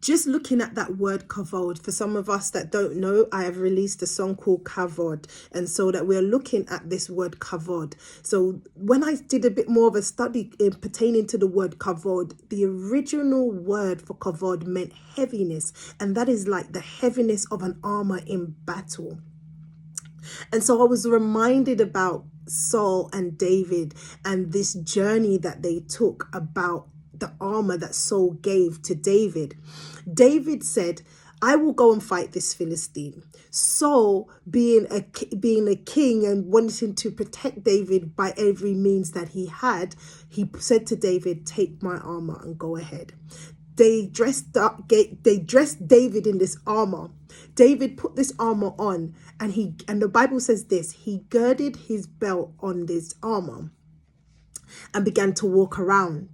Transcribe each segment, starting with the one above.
just looking at that word kavod, for some of us that don't know, I have released a song called KΑVod, and so that we're looking at this word kavod. So when I did a bit more of a study pertaining to the word kavod, the original word for kavod meant heaviness, and that is like the heaviness of an armor in battle. And so I was reminded about Saul and David and this journey that they took, about the armor that Saul gave to David. David said, I will go and fight this Philistine. Saul, being a king and wanting to protect David by every means that he had, he said to David, take my armor and go ahead. They dressed David in this armor. David put this armor on, and the Bible says this, he girded his belt on this armor and began to walk around.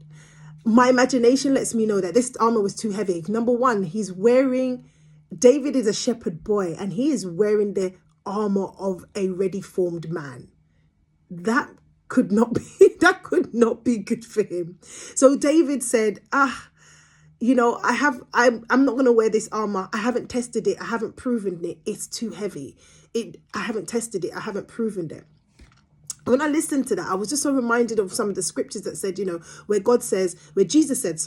My imagination lets me know that this armor was too heavy. Number one, David is a shepherd boy, and he is wearing the armor of a ready-formed man. That could not be good for him. So David said, I'm not going to wear this armor. I haven't tested it. I haven't proven it. It's too heavy. I haven't tested it. I haven't proven it. When I listened to that, I was just so reminded of some of the scriptures that said, where Jesus said,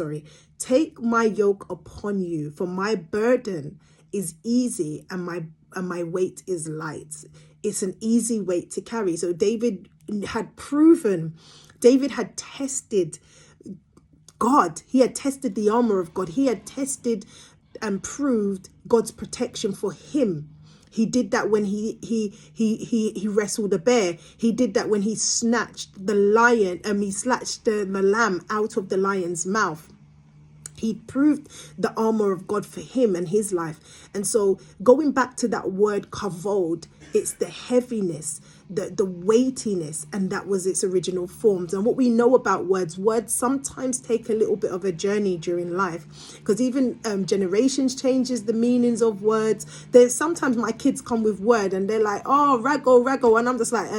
take my yoke upon you, for my burden is easy and my weight is light. It's an easy weight to carry. So David had tested God. He had tested the armor of God. He had tested and proved God's protection for him. He did that when he wrestled a bear. He did that when he snatched the lamb out of the lion's mouth. He proved the armor of God for him and his life. And so going back to that word kavod, it's the heaviness, the weightiness, and that was its original forms. And what we know about words sometimes take a little bit of a journey during life, because even generations changes the meanings of words. There's sometimes my kids come with word and they're like, oh, rago, and I'm just like,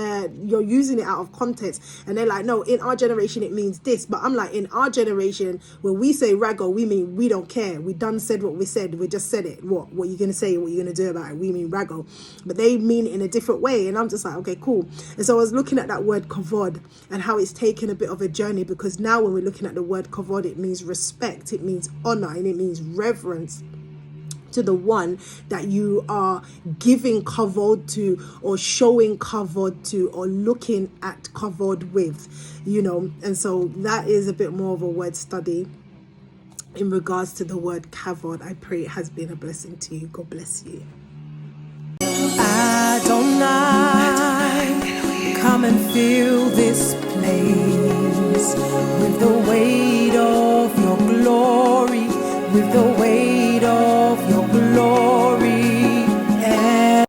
you're using it out of context. And they're like, no, in our generation it means this. But I'm like, in our generation, when we say rago, we mean we don't care. We done said what we said. We just said it. What are you going to say? What are you going to do about it? We mean rago. But they mean it in a different way. And I'm just like, okay, cool. And so I was looking at that word kavod and how it's taken a bit of a journey, because now when we're looking at the word kavod, it means respect, it means honor, and it means reverence to the one that you are giving kavod to, or showing kavod to, or looking at kavod with, and so that is a bit more of a word study in regards to the word KΑVod. I pray it has been a blessing to you. God bless you. Adonai, come and fill this place with the weight of your glory, with the weight